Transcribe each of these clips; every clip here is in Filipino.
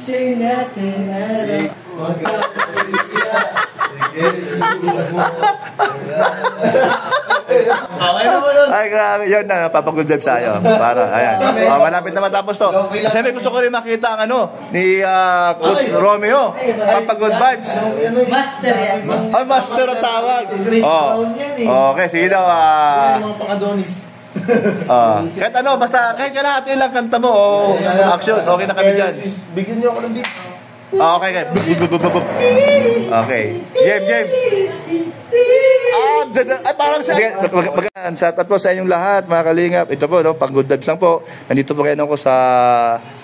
say nothing at Okay na mo nun. Ay, grabe. Yun na, napapag-good vibes tayo. Para, ayan. Malapit na matapos to. Siyempre, gusto ko rin makita ang ni Coach Romeo. Papag-good vibes. Master yan. Ay, master ang tawag. Okay, sige daw. Mga pang-Adonis. Kahit basta kahit kalahati lang kanta mo o action, okay na kami dyan. Bigyan niyo ako ng beat. Okay. Okay. Game. Ay, parang sa tatlo sa inyong lahat, mga kalingap. Ito po, pang good vibes lang po. Nandito po kayo ko sa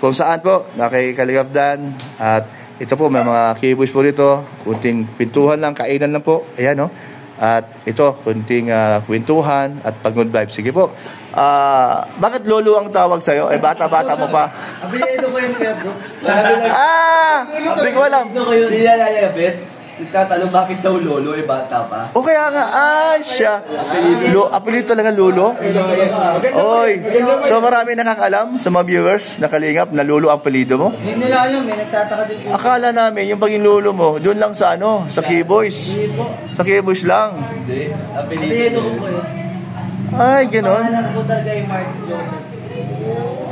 kung saan po, na kay Kalingap Dan. At ito po, may mga keyboards po dito. Kunting pintuhan lang, kainan lang po. Ayan, At ito, kunting kwentuhan at pang good vibes. Sige po. Bakit lolo ang tawag sa'yo? Bata-bata mo pa. Apelyido ko yun kaya bro. Hindi ko alam. Si Yaya Bet. Tatanong bakit daw lolo bata pa? O kaya nga, siya. Apelyido talaga lolo? Oy. So marami nakakalam sa mga viewers na Kalingap na lolo ang apelyido mo? Hindi nila alam, nagtataka din po. Akala namin yung paging lolo mo, doon lang sa sa K-Boys. Sa K-Boys lang. Hindi. Apelyido ko po yun. Ay, gano'n. Pangalan ko talaga yung Mark Joseph.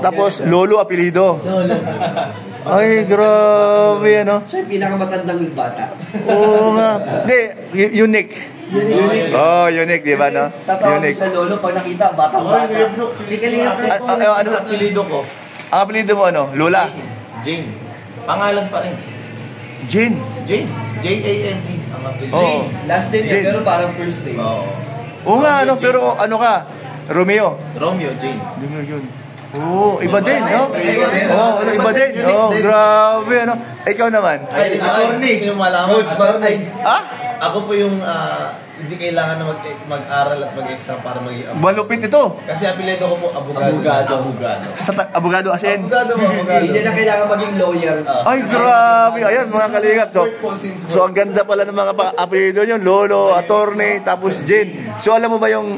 Tapos, lolo apelyido. Lolo. Ay, grabe, Siya yung pinakamatandang bata. Oo nga. Hindi, unique. Unique, di ba, Tatawag Unique. sa lolo pag nakita, bata-bata. Si Kalingap po. Ano sa apelido ko? Ang apelyido mo, Lola? Jane. Pangalan pa rin. Jane. Jane. J-A-N-E. Ang apelido. Oo. Last name Jane. pero parang first name. Oo nga, pero ka? Romeo. Romeo, Jane. Yun. Iba din, iba din. Grabe, Ikaw naman. Ay, attorney. Sino malaman? Ako po yung hindi kailangan na mag-aral at mag-exam para maging abogado. Malupit ito. Kasi apelyido ko po abogado. Abogado as in? Abogado. Hindi na kailangan maging lawyer. Ay, grabe. Ayan, mga Kalingap. So, ang ganda pala ng mga apelyido nyo. Lolo, attorney, tapos Jane. So, alam mo ba yung...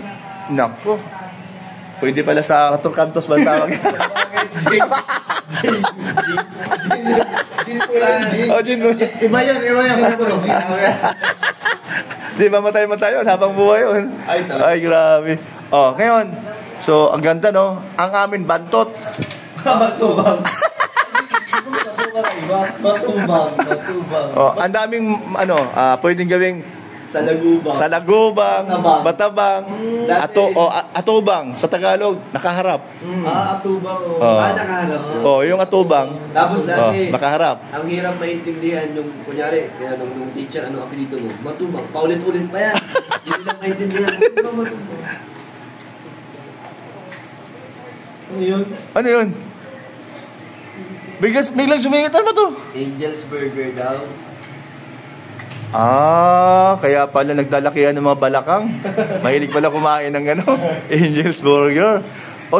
Nako. Pwede pala sa Turcantos ba tawag? Jane. Iba yun. Di ba matay habang buhay yun? Ay, grabe. Ngayon, so, ang ganda, Ang amin, bantot. Matubang. Ang daming, pwedeng gawing Salagubang. Batabang, atubang. Sa Tagalog, nakaharap. Atubang. Nakaharap. Yung atubang. Tapos dati, nakaharap. ang hirap maintindihan yung, kunyari, nung teacher, ano apelyido mo? Matubang. Paulit-ulit pa yan. Hindi lang maintindihan. Matubang. Ano yun? Biglang sumingit. Ano ba to? Angel's Burger daw. Kaya pala nagdalakihan ng mga balakang. Mahilig pala kumain ng Angel's Burger.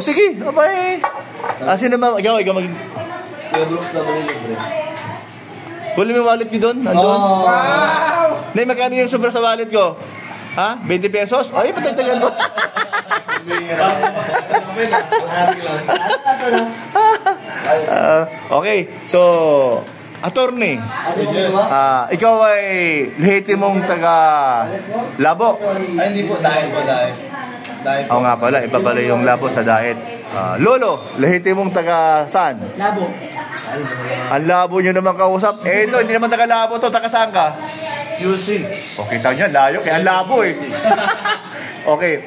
Sige, abay. Sino naman? Ikaw mag... Kuya Brooks naman yung libre. Kunin mo yung wallet ko doon. Nandun. Wow! Nay, magkano yung sobra sa wallet ko? 20 pesos? Ay, patagtagan mo. Okay, so... Attorney, ikaw ay lehitimong taga Labo. Ay, hindi po. Dahil po. Oo nga pala, iba pala yung Labo sa Daet. Lolo, lehitimong taga saan? Labo. Ang Labo nyo naman kausap. Ito, hindi naman taga Labo to. Taga saan ka? QC. Kita nyo, layo. Kaya ang Labo Okay.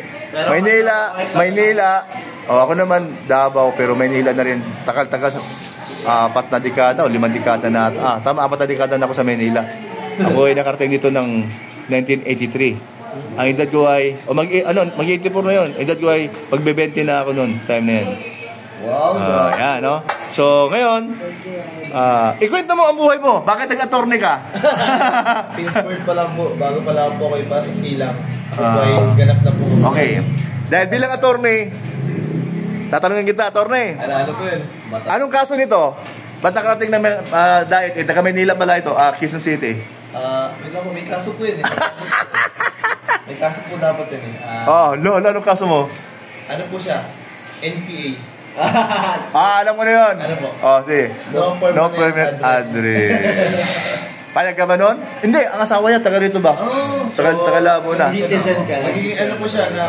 Maynila. Ako naman Davao, pero Maynila na rin. Takal-takal 4 na dekada o 5 dekada na. Tama, 4 na dekada na ako sa Manila. Ako ay nakarating dito ng 1983. Ang edad ko ay, mag-84 na yun. Edad ko ay, pagbe-20 na ako noon, time na yan. Wow. Yan, So, ngayon, ikwento mo ang buhay mo. Bakit nag-attorney ka? Since birth pa lang po, bago pa lang po ako isilang. Ako po ay ganap na po. Okay. Dahil bilang attorney, tatanungin kita, attorney. Ano po yun? Anong kaso nito? Ba't nakarating na Daet? Taga Manila pala ito, Quezon City. May kaso po yun. May kaso po dapat yun. Anong kaso mo? Ano po siya? NPA. Alam mo na yun. Ano po? Oh, sige. No No permanent permanent address. Payag ka ba nun? Hindi, ang asawa niya, taga rito ba? Taga Labo na. Citizen ka. Magiging ano po siya na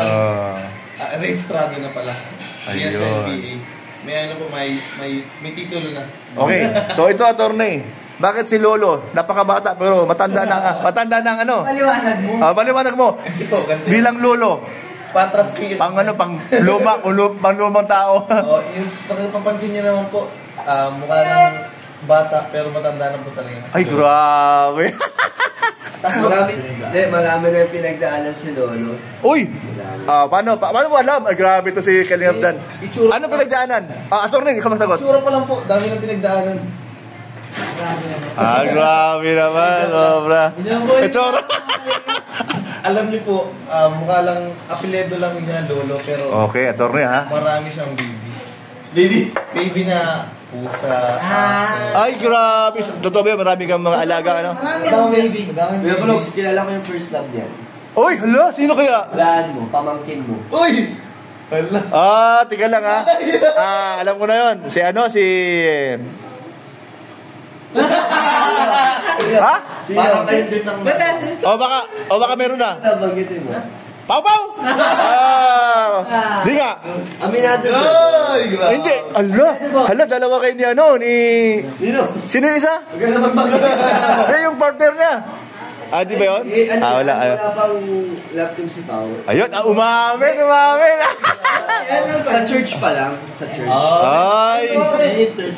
Ah, rehistrado na pala. Siya sa Ayun. NPA. May ano po, may titulo na. okay. So ito, attorney. Bakit si Lolo? Napakabata pero matanda na ang ano. Paliwasag mo. Paliwanag mo. Kasi po, ganito. Bilang Lolo, Patras po yun. pang lumang tao. Yung papansin niyo naman po, mukha lang bata pero matanda na po talaga. Ay, grabe. Marami na yung pinagdaanan si Lolo. Uy! Paano mo alam? Ay, grabe to si Kalingap Dan. Ano pinagdaanan? Attorney, ikaw masagot. Tsura pa lang po, dami ng pinagdaanan. Grabe naman. Sobra. Itsura. Alam niyo po, mukha lang, apelyido lang niya Lolo pero Okay, attorney ha. marami siyang baby. Baby na pusa, aso. Ay, grabe. Totoo ba yun? Marami kang mga alaga, ano? Marami akong baby. Kuya Vlogs, kilala ko yung first love niyan. Uy, hala, sino kaya? Walaan mo, pamangkin mo. Uy! Hala. Tika lang ha. Alam ko na yun. Si ha? Parang kayo din ng... O baka meron na. Banggitin mo. Pau! Di nga. Aminado siya. Ay, grabe. Hindi. Hala, dalawa kayo ni Nino? Sino yung isa? Huwag ka na magbanggitin. Yung partner niya. Di ba yun? Wala. Wala pang love team si Pao. Ayun, umamin. Sa church pa lang. Sa church. Ay.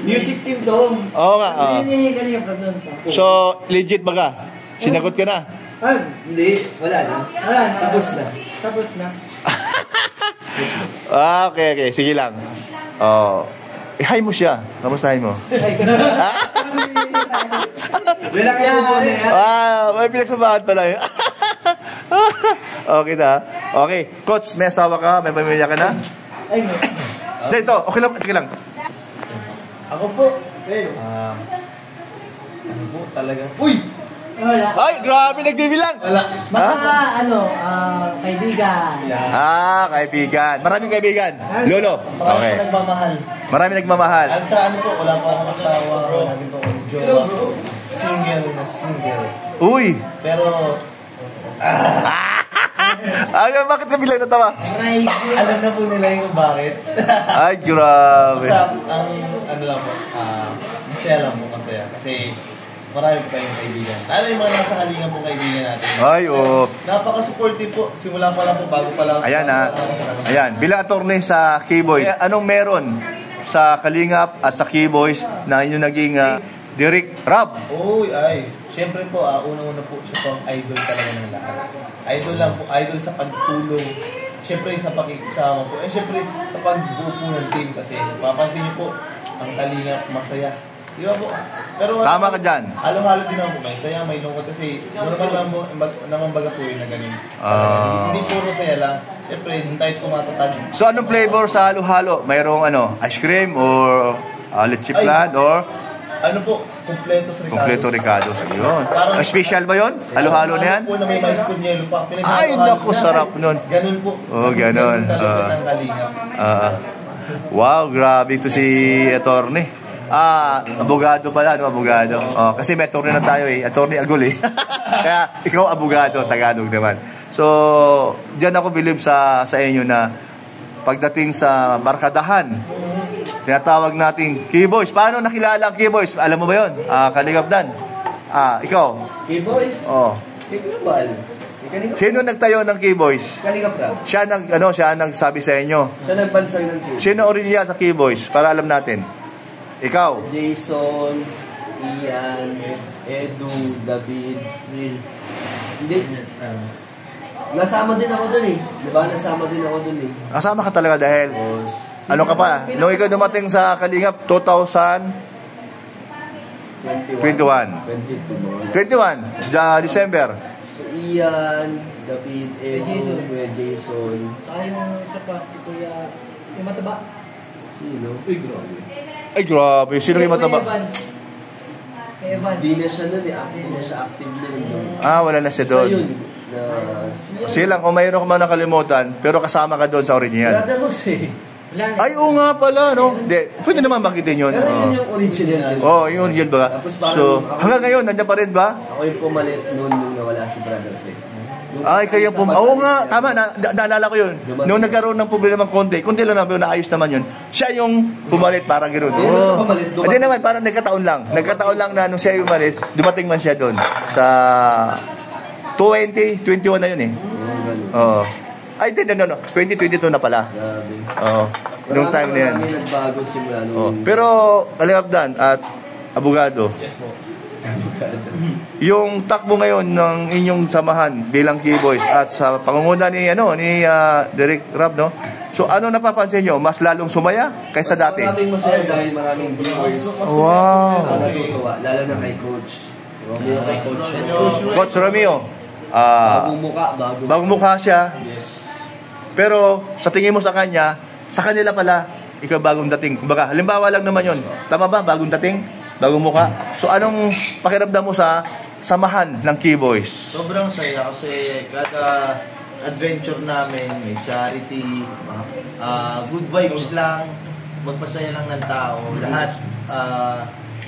Music team to. Oo nga. Hindi kanina pa doon. So, legit ba ka? Sinagot ka na? Hindi, wala na. Wala na. Tapos na. Tapos na. Okay. Sige lang. Hi mo siya. Kamustahin mo? Wala kayo po na yan. May pinagsabahan pala yun. Okay na. Okay. Coach, may asawa ka? May pamilya ka na? Ay, no. Hindi, ito. Okay lang. Sige lang. Ako po. Ano po, talagang... Uy! Wala. Ay, grabe. Nagbibilang. Wala. Mga kaibigan. Yeah. Kaibigan. Maraming kaibigan. Lolo. Marami Okay. po nagmamahal. Maraming nagmamahal. At sa ano po, wala pa akong asawa. Wala din po akong jowa. Single. Uy. Pero, Bakit ka bilang natawa? alam na po nila yung bakit. Ay, grabe. Basta, ang ano lang po, masaya lang po, masaya. Kasi, marami po tayong kaibigan. Lalo yung mga nasa kalingan po kaibigan natin. Ay, oo. Napaka-supportive po. Simula pa lang po, bago pa lang. Ayan Ayan. Bilang attorney sa Keyboys, anong meron sa Kalingap at sa Keyboys na inyong naging direct Rob? Uy, siyempre po, unang-una po, siya po ang idol talaga ng lahat. Idol lang po, idol sa pagtulong. Siyempre sa pakikisama po. Siyempre sa pagbuo po ng team kasi mapapansin niyo po, ang Kalingap masaya. Di ba po? Pero Tama ka dyan. halo-halo din naman po. May saya, may lungkot kasi normal lang po, naman baga po yun na ganun. Hindi puro saya lang. Siyempre, hindi tayo tumatatag. So, anong flavor sa halo-halo? Mayroong ice cream or leche flan or Ano po, kompleto sa Ricardo. kompleto ricados? Yun. Parang- Special ba yun? Halo-halo na yan? Po na may mais con yelo pa. Ay, naku, sarap nun. Ganun po. Oh, ganun. Talupin ng Kalingap. Wow, grabe to si attorney. Abogado pala, no? Abogado. Kasi may attorney na tayo eh. Attorney Agul eh. Kaya ikaw abogado, Tagalog naman. So, diyan ako believe sa inyo na pagdating sa barkadahan, tinatawag nating Keyboys. Paano nakilala ang Keyboys? Alam mo ba yun? Kalingap Dan. Ikaw? K-Boys? Oh. K-Global. Sino nagtayo ng Keyboys? Kalingap Rob. Siya nagsabi sa inyo. Siya nagbansay ng K. Sino original sa Keyboys? Para alam natin. Ikaw? Jason, Ian, Edu, David, Will. Hindi. Nasama din ako dun eh. Diba? Nasama din ako dun eh. Kasama ka talaga dahil ano ka pa? Nung ikaw dumating sa Kalingap, 2021. 21, December. So, Ian, David, Edu, Jason. Saka yung isa pa, si Kuya, yung mataba. Sino? Uy, grabe. Ay, grabe. Sino kayo mataba? Kuya Evans. Hindi na siya nun eh. Hindi na siya active nun. Wala na siya Isa doon. yun. Silang, kung mayroon ka man nakalimutan, pero kasama ka doon sa original. Brother Jose. Wala na. Ay, oo nga pala, no? Hindi, pwede naman banggitin yun. Pero yun yung original din. Yun yun ba? Tapos parang So, ako- hanggang ngayon, nandiyan pa rin ba? Ako yung pumalit noon nung nawala si Brother Sek. Ay, kayo po. Oo nga, tama, naalala ko yun. Noong nagkaroon ng problema ng konti lang naman, naayos naman yun. Siya yung pumalit, parang gano'n. Hindi, basta pumalit, dumating. Hindi naman, parang nagkataon lang. Nagkataon lang na nung siya yung umalis, dumating man siya doon. Sa 2021 na yun eh. Oo. Ay, hindi, no. 2022 na pala. Grabe. Oo. Nung time na yan. Marami nagbago simula Oo. nung... Pero, Kalingapdan at abogado, Yes po. yung takbo ngayon ng inyong samahan bilang Keyboys at sa pangunguna ni Derek Rab, no? So ano napapansin nyo? Mas lalong sumaya kaysa dati? Maraming masaya dahil maraming viewers. Wow. Ang natutuwa, lalo na kay Coach. Romeo, kay Coach. Coach Romeo, Bagong muka, bagong mukha siya, Yes. pero sa tingin mo sa kanya, sa kanila pala, ikaw bagong dating. Kumbaga, halimbawa lang naman yun. Tama ba? Bagong dating? Bagong mukha? So anong pakiramdam mo sa samahan ng Keyboys? Sobrang saya kasi kada adventure namin, may charity, good vibes lang, magpasaya lang ng tao, lahat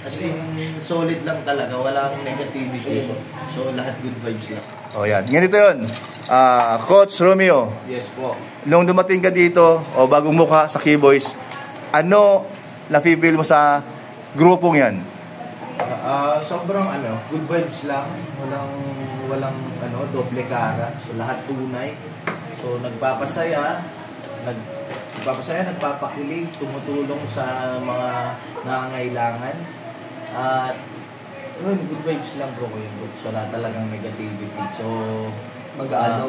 as in solid lang talaga, walang negativity. So lahat good vibes lang. O yan. Ganito yun. Coach Romeo, Yes po. nung dumating ka dito, o bagong mukha sa Keyboys, ano na-feel mo sa grupong yan? Sobrang good vibes lang, walang doble cara. So lahat tunay. So nagpapasaya, nagpapakilig, tumutulong sa mga nangangailangan. At yun, good vibes lang bro yun bro. So wala talagang negativity. So Magaan.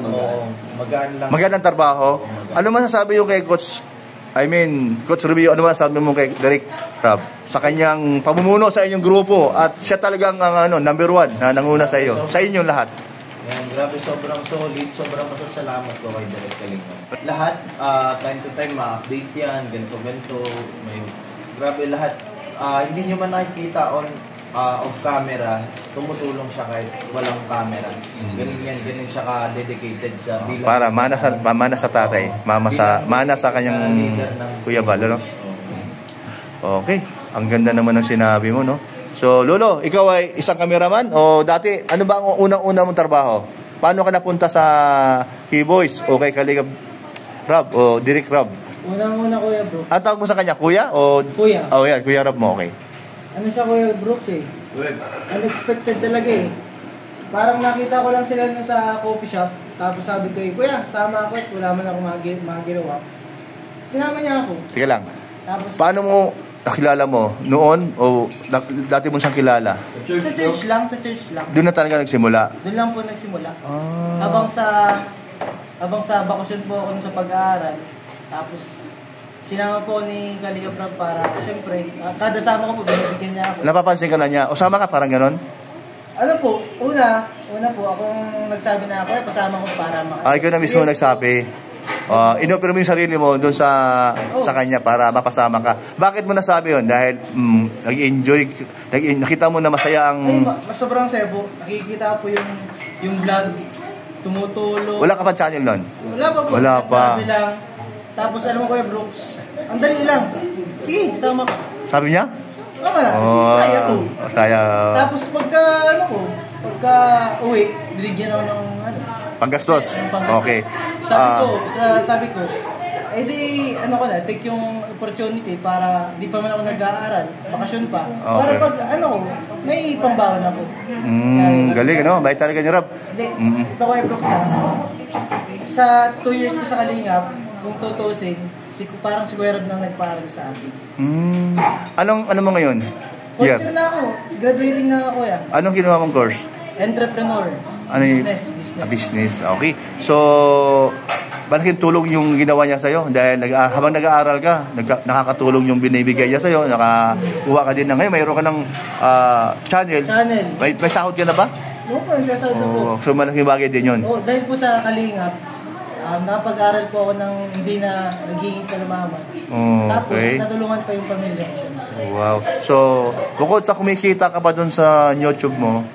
magaan lang. Magandang trabaho. Ano masasabi yung kay Coach, Coach Romeo, ano masasabi mo kay Derek Rab sa kanyang pamumuno sa inyong grupo at siya talagang ang number one na nanguna sa iyo, sa inyong lahat? Yan, grabe, sobrang solid, sobrang pasasalamat ko kay Derek Kalinga. Lahat, time to time, ma-update yan, ganito, grabe lahat. Hindi nyo man nakikita off camera, tumutulong siya kahit walang camera. Ganun siya ka-dedicated sa bilang. Para mana sa tatay, mana sa kanyang Kuya Bal, no? Okay, ang ganda naman ng sinabi mo, no? So, Lolo, ikaw ay isang cameraman o dati, ano ba ang unang-una mong trabaho? Paano ka napunta sa Keyboys o kay Kalingap Rab o Derek Rab? Unang-una kuya bro. Ang tawag mo sa kanya, Kuya o... Kuya. Oh, yan, Kuya Rab mo, okay. Ano siya kuya Brooks eh. Unexpected talaga eh. Parang nakita ko lang sila sa coffee shop. Tapos sabi ko eh, kuya, sama ako. Wala man ako mga ginawa. Sinama niya ako. Teka lang, Tapos paano mo nakilala mo noon o dati mo siyang kilala? sa church lang. Doon na talaga nagsimula. Doon lang po nagsimula. Habang sa bakasyon po ako sa pag-aaral. Tapos sinama po ni Kalingap Rab para syempre, kada sama ko po binibigyan niya ako. Napapansin ka na niya, o sama ka, parang ganon? Ano po, una po akong nagsabi na ako, pasama ko para Ikaw na mismo nagsabi. Inopera mo yung sarili mo doon sa kanya para mapasama ka. Bakit mo nasabi yun? Dahil nag-enjoy, nakita mo na masaya Ay, ang... sobrang saya po. Nakikita po yung vlog, tumutulong. Wala ka pa channel nun? Wala pa po. Wala pa. Nagsabi lang. Tapos alam mo Kuya Brooks, ang dali lang. Sige, sama ka. Sabi niya? Saya ko. Saya. Tapos pagka uwi, binigyan ako ng Panggastos? Okay. Sabi ko, di take yung opportunity para di pa man ako nag-aaral, bakasyon pa. Para Okay. pag may pambaon ako. Galing, no? Bait talaga ni Rob. Hindi, ito ko yung sa 2 years ko sa Kalingap, kung tutusin, parang si Kuya Rob nang nagpaaral sa akin. Ano mo ngayon? Culture na ako, graduating na ako yan. Anong ginawa mong course? Entrepreneur, Business. Okay. So, malaking tulong yung ginawa niya sa'yo dahil habang nag-aaral ka, nakakatulong yung binibigay niya sa'yo, nakakuha ka din na ngayon, mayroon ka ng channel. May sahod ka na ba? Oo, nagsasahod na po. So, malaking bagay din yun. Dahil po sa Kalingap, napag-aral po ako ng hindi na nagiging kalumama. Tapos, Okay. natulungan pa yung pamilya ko. Wow. So, bukod sa kumikita ka pa dun sa YouTube mo,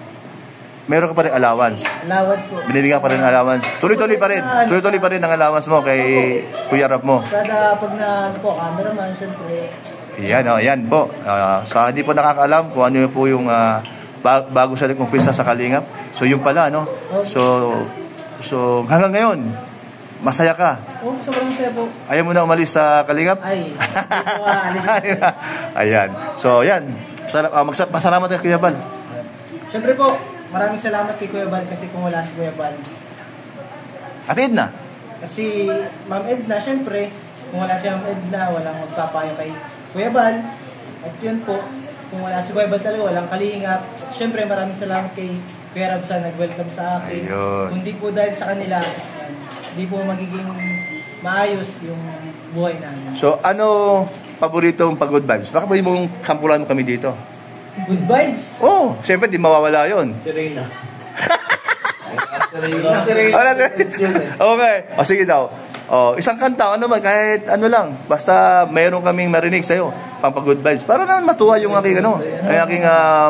meron ka pa rin allowance. Allowance po. Binibigyan pa rin ng allowance. Tuloy-tuloy pa rin. Tuloy-tuloy pa rin ang allowance mo kay Kuya Rap mo. Kada pag na, ano po, cameraman, syempre. Yan, yan po. Sa hindi po nakakaalam kung ano po yung bago siya nag-umpisa sa Kalingap. So yun pala, no? So hanggang ngayon, masaya ka. Oh, sobrang saya po. Ayaw mo na umalis sa Kalingap? Ay, hindi po aalis. Ayan. So, yan. Masalamat kay Kuya Bal. Syempre po, maraming salamat kay Kuya Bal kasi kung wala si Kuya Bal. At Edna. Kasi Ma'am Edna, syempre, kung wala si Ma'am Edna, walang magpapayo kay Kuya Bal. At yun po, kung wala si Kuya Bal talaga, walang Kalingap. Syempre, maraming salamat kay Kuya Rab sa nag-welcome sa akin. Ayun. Kundi po dahil sa kanila, hindi po magiging maayos yung buhay namin. So, ano paboritong pag-good vibes? Baka pwede mong sampulan mo kami dito. Good vibes. Oh, siyempre, di mawawala yun. Serena. Wala, okay. O, sige daw. O, isang kanta, ano man, kahit ano lang. Basta mayroon kaming marinig sa'yo. Pampag-good vibes. Para naman matuwa yung aking, aking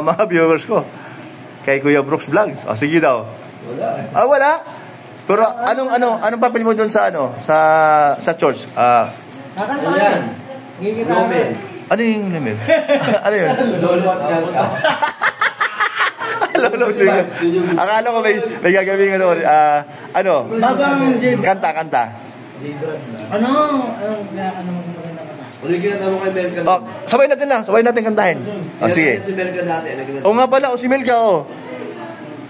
mga viewers ko. Kay Kuya Brooks Vlogs. O, sige daw. Wala. Wala? Pero anong papel mo doon sa sa church? Kakanta ka Ayan. Gigita Roman. Ano yung limit? Ano yun? Lolo at Ganta. Lolo, akala ko may gagawin ano? Bagang James. Kanta. Ano maganda ka na? Ano yung kinanta mo kay Melka? Oh, sabay natin kantahin. Oh, sige. Si Melka dati. O nga pala, si Melka, oh.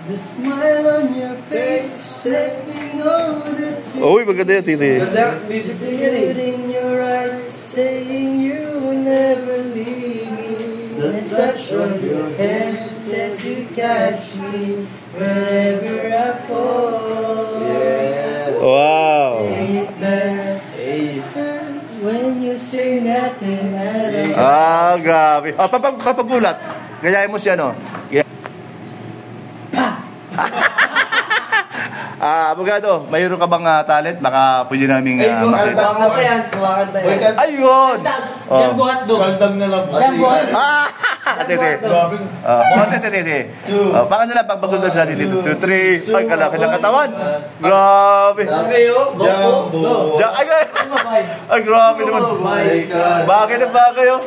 The smile on your face, let me know that you Uy, maganda yan, sige. Ganda, music din yan eh. in your eyes, saying you will never leave me. The touch of your hand says you catch me wherever I fall. Yeah. Wow. It does Hey. when you say nothing at all. Grabe. Oh, papagulat. Gayahin mo siya, no? Abogado, mayroon ka bang talent? Baka pwede namin makita. Kumakanta yan. Kumakanta yan. Ayun! Yan buhat do. Kaldag na lang. Yan buhat. Sige. Grabe. Sige. Paano lang pagpagod sa atin dito? 2, 3. Ay, kalaki ng katawan. Grabe. Kayo, Jumbo. Ay, grabe naman. Oh my God. Bagay na bagay, oh.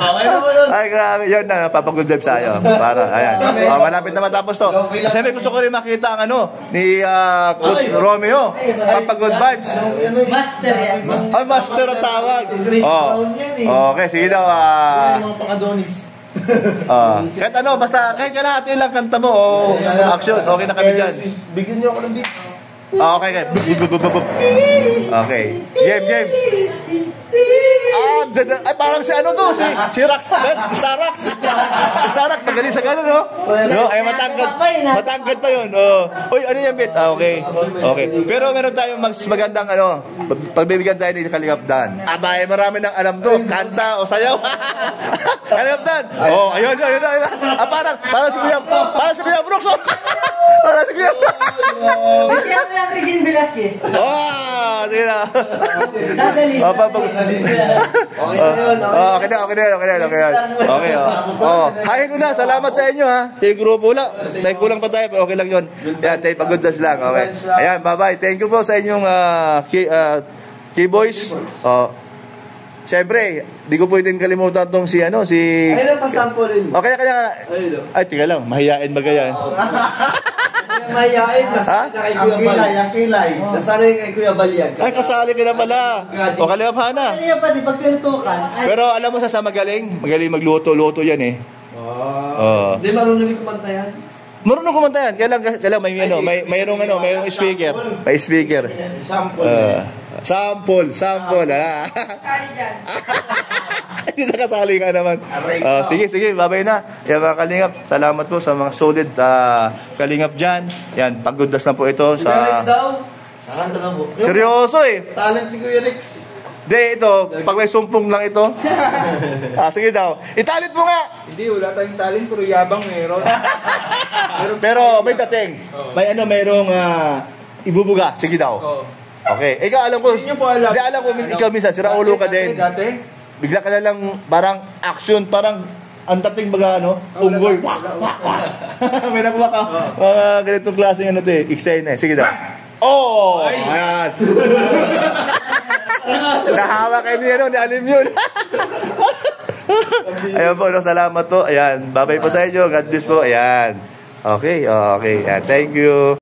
Okay na ba yun? Ay, grabe. Yun na, papag-good vibes tayo. Para, ayan. Malapit na matapos to. Siyempre, gusto ko rin makita ang ni Coach Romeo. Papag-good vibes. Master yan. Ay, master ang tawag. Okay, sige daw. Mga pang-Adonis. Kahit ano, basta kahit kalahati lang kanta mo o action, okay na kami dyan. Bigyan niyo ako ng beat. Okay. Okay. Game. Ay, parang si ano to, si Rax. Starax, magaling sa gano'n, no? Ay, matangkad pa yun. Uy, ano yan, Bit? Okay. Pero meron tayong magandang, pagbibigyan tayo ni Kalingap Dan. Abay, marami nang alam to. Kanta o sayaw. Kalingap Dan. Ayun. Parang si Kuya Brooks. Parang si Kuya Bigyan mo lang Regine Velasquez. Sige na. Dadali. Okay na. Hahin ko na. Salamat sa inyo, ha. Yung grupo lang. May kulang pa tayo, pero okay lang yun. Yan, tayo pag-good lang. Okay. Ayan, bye-bye. Thank you po sa inyong key-boys. Siyempre, di ko pwedeng kalimutan tong si Ayun ang pasampo rin. Okay, kaya... Ay, tiga lang. Mahiyain ba kaya? Mayayain, nasanay na kay Kuya Bal. Ang kilay. Nasanay kay Kuya Bal yan. Ay, kasali ka na pala. O, Kalingap Hana. Ano yan pa, di pag tinutukan? Pero alam mo sa magaling magluto yan eh. Hindi marunong din kumanta yan. Marunong kumanta yan. Kailang mayroong speaker. May speaker. Sample. Hindi na kasali ka naman. Sige, babay na. Yan mga Kalingap, salamat po sa mga solid Kalingap dyan. Yan, pag-goodness na po ito Kuya Rex sa... daw. Nakanta ka po. Seryoso eh. Talent ni Kuya Rex. Hindi, ito, pag may sumpong lang ito. Sige daw. Italit mo nga! Hindi, wala tayong talent, pero yabang meron. Pero may dating. Mayroong ibubuga. Sige daw. Okay. Ikaw, alam ko, Hindi niyo po alam. Hindi, alam ko, ikaw minsan, sira ulo ka din. Dati? Bigla ka na lang, parang action, parang ang dating baga, unggoy. May nakuha ka. Mga ganitong klaseng eksena. Sige daw. Oh! Ayan. Nahawa kayo ni Alim yun. Ayan po, salamat po. Ayan, babay po sa inyo. God bless po. Ayan. Okay. Ayan, thank you.